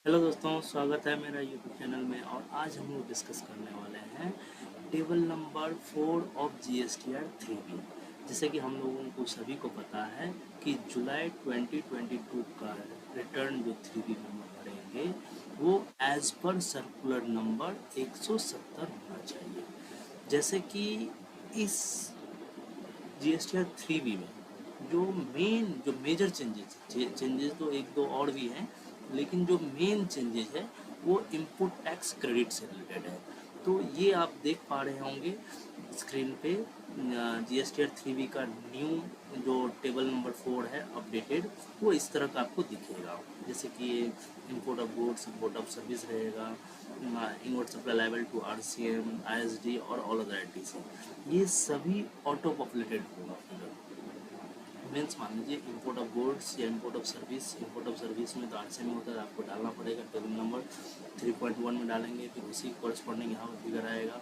Hello दोस्तों, स्वागत है मेरा यूट्यूब चैनल में। और आज हम लोग डिस्कस करने वाले हैं table number 4 of GSTR 3B। जैसे कि हम लोगों को सभी को पता है कि जुलाई 2022 का रिटर्न जो 3B में भरेंगे वो एज पर सर्कुलर नंबर 170 होना चाहिए। जैसे कि इस जीएसटीआर 3B में जो मेजर चेंजेस तो एक दो और भी हैं, लेकिन जो मेन चेंजेस है वो इनपुट टैक्स क्रेडिट से रिलेटेड है। तो ये आप देख पा रहे होंगे स्क्रीन पे जीएसटीआर 3B का न्यू जो टेबल नंबर 4 है अपडेटेड, वो इस तरह का आपको दिखेगा। जैसे कि import of goods, import of service रहेगा, inward supply liable to RCM, ISD और ऑल अदर आईटीसी, ये सभी ऑटो पॉपुलेटेड होगा फिगर। मीन्स मान लीजिए इंपोर्ट ऑफ गुड्स या इंपोर्ट ऑफ सर्विस में तो आरसीएम में होता है, आपको डालना पड़ेगा टेबल नंबर 3.1 में डालेंगे, फिर उसी कॉरस्पॉन्डिंग यहाँ पर फिगर आएगा।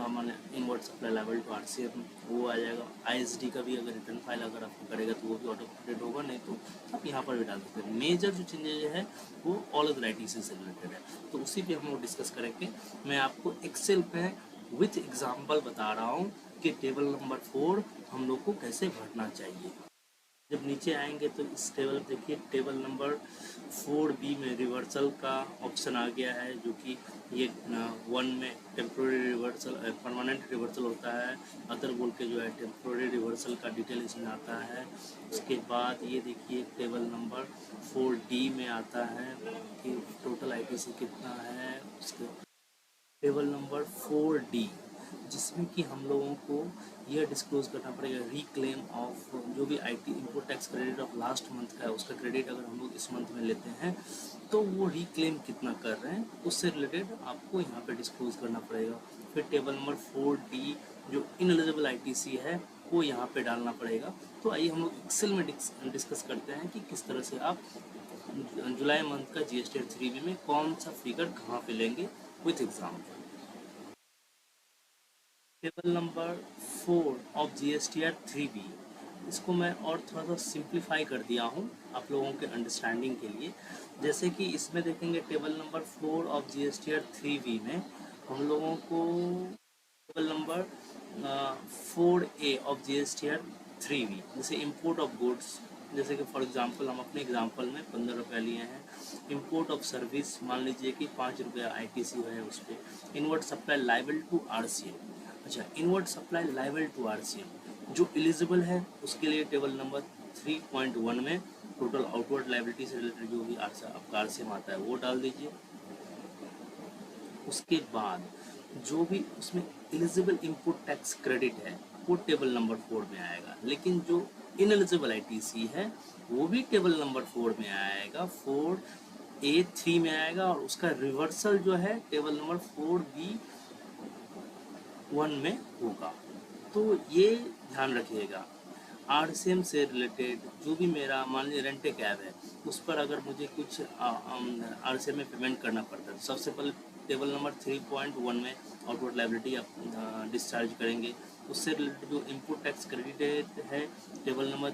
माने inward supply level to RCM वो आ जाएगा। आईएसडी का भी अगर रिटर्न फाइल अगर आपको करेगा तो वो भी ऑटो पॉपुलेट होगा, नहीं तो आप यहाँ पर भी डाल सकते हैं। मेजर जो चेंजेज है वो ऑल अदर आईटीसी से रिलेटेड है, तो उसी पे हम लोग डिस्कस करेंगे। मैं आपको एक्सेल पे विथ एग्जाम्पल बता रहा हूँ कि टेबल नंबर 4 हम लोग को कैसे भरना चाहिए। जब नीचे आएंगे तो इस टेबल देखिए, टेबल नंबर 4B में रिवर्सल का ऑप्शन आ गया है, जो कि ये 1 में टेम्प्रोरी रिवर्सल, परमानेंट रिवर्सल होता है। अदर बोल के जो है टेम्प्रोरी रिवर्सल का डिटेल इसमें आता है। उसके बाद ये देखिए टेबल नंबर 4D में आता है कि टोटल आईटीसी कितना है। उसके टेबल नंबर 4D, जिसमें कि हम लोगों को यह डिस्क्लोज करना पड़ेगा रिक्लेम ऑफ जो भी IT input tax credit of last month का है, उसका क्रेडिट अगर हम लोग इस मंथ में लेते हैं तो वो रिक्लेम कितना कर रहे हैं उससे रिलेटेड आपको यहाँ पे डिस्क्लोज करना पड़ेगा। फिर टेबल नंबर 4D जो इनएलिजिबल आईटीसी है वो यहाँ पे डालना पड़ेगा। तो आइए हम लोग एक्सेल में डिस्कस करते हैं कि किस तरह से आप जुलाई मंथ का जीएसटीआर 3B में कौन सा फिगर कहाँ पे लेंगे with example. Table number 4 of GSTR 3B, इसको मैं और थोड़ा सा सिंप्लीफाई कर दिया हूँ आप लोगों के अंडरस्टैंडिंग के लिए। जैसे कि इसमें देखेंगे table number 4 of GSTR 3B में हम लोगों को table number 4A of GSTR 3B, जैसे इंपोर्ट ऑफ गुड्स, जैसे कि फॉर एग्जांपल हम अपने एग्जांपल में 15 रुपये लिए हैं। इंपोर्ट ऑफ सर्विस मान लीजिए कि 5 रुपये आईटीसी है उस पर। Inward supply liable to RCM, अच्छा inward supply liable to RCM जो एलिजिबल है उसके लिए टेबल नंबर 3.1 में टोटल आउटवर्ड लाइबिलिटी से रिलेटेड जो भी आपका आरसीएम आता है वो डाल दीजिए। उसके बाद जो भी उसमें एलिजिबल इनपुट टैक्स क्रेडिट है वो टेबल नंबर 4 में आएगा, लेकिन जो इनएलिजिबल आईटीसी है वो भी टेबल नंबर 4 में आएगा, 4A3 में आएगा, और उसका रिवर्सल जो है टेबल नंबर 4B1 में होगा। तो ये ध्यान रखिएगा। आरसीएम से रिलेटेड जो भी मेरा मान लीजिए रेंट कैब है उस पर अगर मुझे कुछ आरसीएम में पेमेंट करना पड़ता है तो सबसे पहले टेबल नंबर 3.1 में आउटवर्ड लायबिलिटी आप डिस्चार्ज करेंगे। उससे रिलेटेड जो इनपुट टैक्स क्रेडिट है table number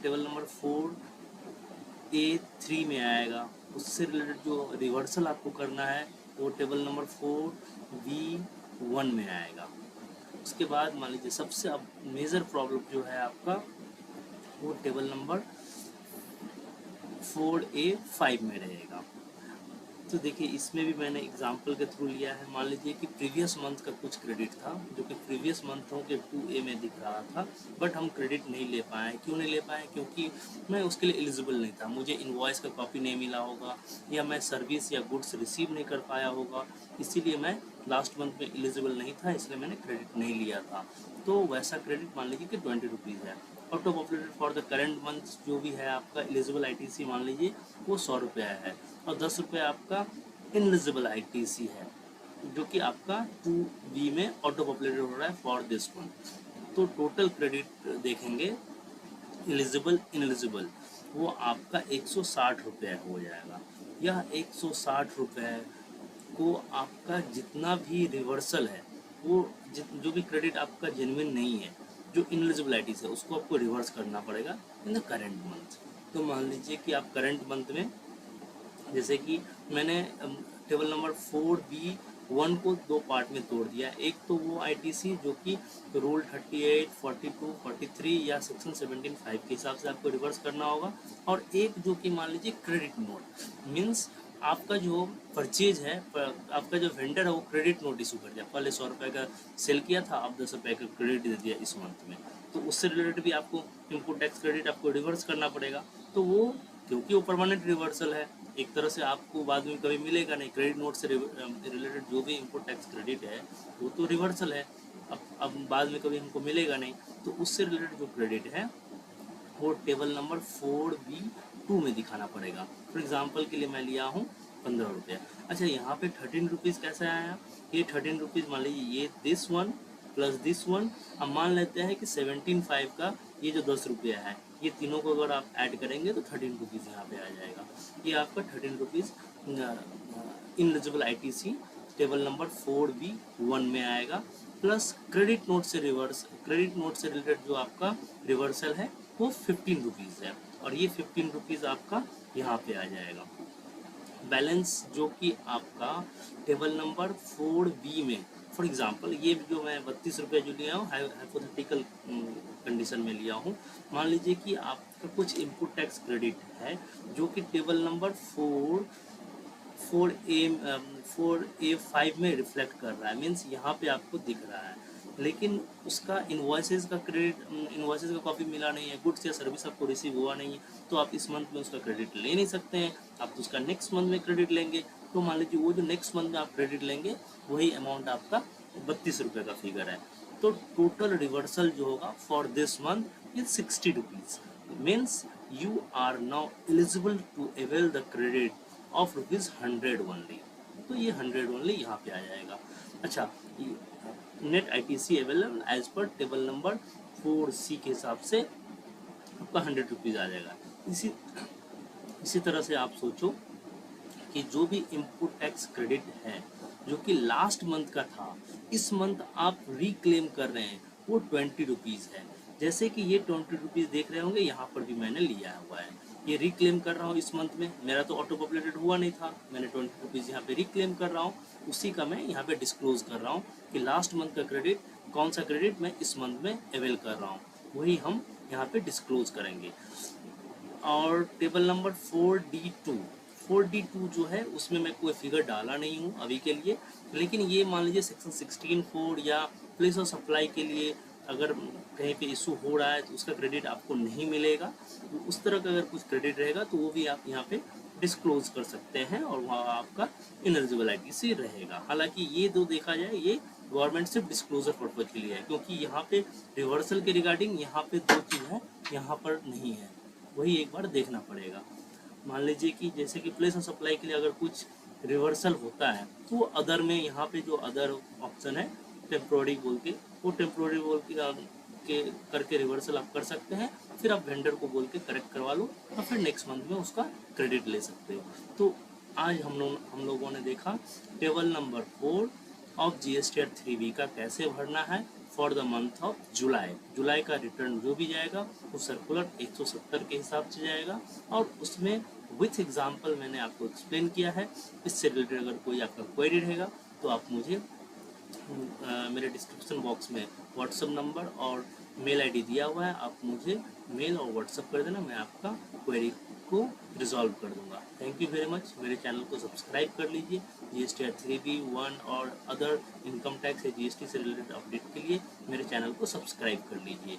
table number 4A3 में आएगा। उससे रिलेटेड जो रिवर्सल आपको करना है वो टेबल नंबर 4B1 में आएगा। उसके बाद मान लीजिए सबसे अब मेजर प्रॉब्लम जो है आपका वो टेबल नंबर 4A5 में रहेगा। तो देखिए इसमें भी मैंने एग्जांपल के थ्रू लिया है। मान लीजिए कि प्रीवियस मंथ का कुछ क्रेडिट था जो कि प्रीवियस मंथों के 2A में दिख रहा था, बट हम क्रेडिट नहीं ले पाए। क्यों नहीं ले पाए? क्योंकि मैं उसके लिए एलिजिबल नहीं था, मुझे इनवॉइस का कॉपी नहीं मिला होगा, या मैं सर्विस या गुड्स रिसीव नहीं कर पाया होगा, इसीलिए मैं लास्ट मंथ में एलिजिबल नहीं था, इसलिए मैंने क्रेडिट नहीं लिया था। तो वैसा क्रेडिट मान लीजिए कि 20 रुपीज़ है। Out of operated for the current month जो भी है आपका एलिजिबल आईटीसी मान लीजिए वो 100 रुपया है, और 10 रुपये आपका इनएलिजिबल आईटीसी है जो कि आपका 2B में ऑटो पॉपुलेटेड हो रहा है फॉर दिस वन। तो टोटल क्रेडिट देखेंगे एलिजिबल इनएलिजिबल वो आपका 160 रुपये हो जाएगा। यह 160 रुपये को आपका जितना भी रिवर्सल है वो जो भी क्रेडिट आपका जेन्युइन नहीं है जो इनएलिजिबल आईटी से उसको आपको रिवर्स करना पड़ेगा इन द करेंट मंथ। तो मान लीजिए कि आप करंट मंथ में, जैसे कि मैंने टेबल नंबर 4B1 को दो पार्ट में तोड़ दिया। एक तो वो आईटीसी जो कि रूल 38, 42, 43 या सेक्शन 17(5) के हिसाब से आपको रिवर्स करना होगा, और एक जो कि मान लीजिए क्रेडिट नोट, मीन्स आपका जो परचेज है, आपका जो वेंडर है वो क्रेडिट नोट इशू कर दिया। पहले 100 रुपये का सेल किया था, अब 10 रुपये का क्रेडिट दे दिया इस मंथ में, तो उससे रिलेटेड भी आपको इनपुट टैक्स क्रेडिट आपको रिवर्स करना पड़ेगा। तो वो क्योंकि वो परमानेंट रिवर्सल है, एक तरह से आपको बाद में कभी मिलेगा नहीं। क्रेडिट नोट से रिलेटेड जो भी इनपुट टैक्स क्रेडिट है वो तो रिवर्सल है, अब बाद में कभी हमको मिलेगा नहीं। तो उससे रिलेटेड जो क्रेडिट है वो टेबल नंबर 4B2 में दिखाना पड़ेगा। फॉर एग्जाम्पल के लिए मैं लिया हूँ 15 रुपये। अच्छा, यहाँ पे 13 रुपीज़ कैसे आया? ये 13 रुपीज़ मान लीजिए ये this one plus this one, अब मान लेते हैं कि 17(5) का ये जो 10 रुपया है, ये तीनों को अगर आप ऐड करेंगे तो 13 रुपीज़ यहाँ पे आ जाएगा। ये आपका 13 rupees ineligible ITC table number 4B1 में आएगा, प्लस क्रेडिट नोट से रिलेटेड जो आपका रिवर्सल है वो 15 रुपीज़ है, और ये 15 रुपीज़ आपका यहाँ पे आ जाएगा। बैलेंस जो कि आपका टेबल नंबर 4B में, फॉर एग्जांपल ये जो मैं 32 रुपये जो लिया हूँ हाइपोथेटिकल कंडीशन में लिया हूँ, मान लीजिए कि आपका कुछ इनपुट टैक्स क्रेडिट है जो कि टेबल नंबर 4A5 में रिफ्लेक्ट कर रहा है, मीन्स यहाँ पे आपको दिख रहा है, लेकिन उसका इन्वॉइसेस का कॉपी मिला नहीं है, गुड्स या सर्विस आपको रिसीव हुआ नहीं है, तो आप इस मंथ में उसका क्रेडिट ले नहीं सकते हैं, आप तो उसका नेक्स्ट मंथ में क्रेडिट लेंगे। तो मान लीजिए वो जो नेक्स्ट मंथ में आप क्रेडिट लेंगे वही अमाउंट आपका 32 रुपये का फिगर है, तो टोटल रिवर्सल जो होगा for this month is 60 rupees, means you are now eligible to avail the credit of ₹100 only. तो ये 100 ओनली यहाँ पे आ जाएगा। अच्छा, net ITC available as per table number 4C के हिसाब से आपका 100 रुपीज़ आ जाएगा। इसी तरह से आप सोचो कि जो भी इनपुट टैक्स क्रेडिट है जो कि लास्ट मंथ का था, इस मंथ आप रिक्लेम कर रहे हैं वो 20 रुपीज़ है। जैसे कि ये 20 रुपीज़ देख रहे होंगे, यहाँ पर भी मैंने लिया हुआ है, ये रिक्लेम कर रहा हूँ इस मंथ में, मेरा तो ऑटो पॉपुलेटेड हुआ नहीं था, मैंने 20 रुपीज़ यहाँ पे रिक्लेम कर रहा हूँ, उसी का मैं यहाँ पे डिस्क्लोज कर रहा हूँ कि लास्ट मंथ का क्रेडिट, कौन सा क्रेडिट मैं इस मंथ में अवेल कर रहा हूँ, वही हम यहाँ पे डिस्क्लोज करेंगे। और टेबल नंबर 4D2 जो है उसमें मैं कोई फिगर डाला नहीं हूँ अभी के लिए, लेकिन ये मान लीजिए सेक्शन 16(4) या प्लेस ऑफ सप्लाई के लिए अगर कहीं पे इशू हो रहा है तो उसका क्रेडिट आपको नहीं मिलेगा, तो उस तरह का अगर कुछ क्रेडिट रहेगा तो वो भी आप यहाँ पे डिस्क्लोज कर सकते हैं और वहाँ आपका इनएलिजिबल आईटीसी रहेगा। हालांकि ये दो देखा जाए ये गवर्नमेंट सिर्फ डिस्क्लोजर पर्पज के लिए है, क्योंकि यहाँ पे रिवर्सल के रिगार्डिंग यहाँ पे दो चीज़ है, यहाँ पर नहीं है, वही एक बार देखना पड़ेगा। मान लीजिए कि जैसे कि प्लेस ऑफ सप्लाई के लिए अगर कुछ रिवर्सल होता है तो अदर में यहाँ पे जो अदर ऑप्शन है टेम्प्रोरी बोल के, वो टेम्प्रोरी बोल के करके रिवर्सल आप कर सकते हैं, फिर आप वेंडर को बोल के करेक्ट करवा लो और फिर नेक्स्ट मंथ में उसका क्रेडिट ले सकते हो। तो आज हम लोगों ने देखा table number 4 of GSTR 3B का कैसे भरना है for the month of July का रिटर्न जो भी जाएगा वो सर्कुलर 170 के हिसाब से जाएगा, और उसमें विथ एग्जाम्पल मैंने आपको एक्सप्लेन किया है। इससे रिलेटेड अगर कोई आपका क्वेरी रहेगा तो आप मुझे मेरे डिस्क्रिप्शन बॉक्स में व्हाट्सअप नंबर और मेल आईडी दिया हुआ है, आप मुझे मेल और व्हाट्सअप कर देना, मैं आपका क्वेरी को रिजॉल्व कर दूंगा। Thank you very much. मेरे चैनल को सब्सक्राइब कर लीजिए। GSTR 3B 1 और अदर इनकम टैक्स या GST से रिलेटेड अपडेट के लिए मेरे चैनल को सब्सक्राइब कर लीजिए।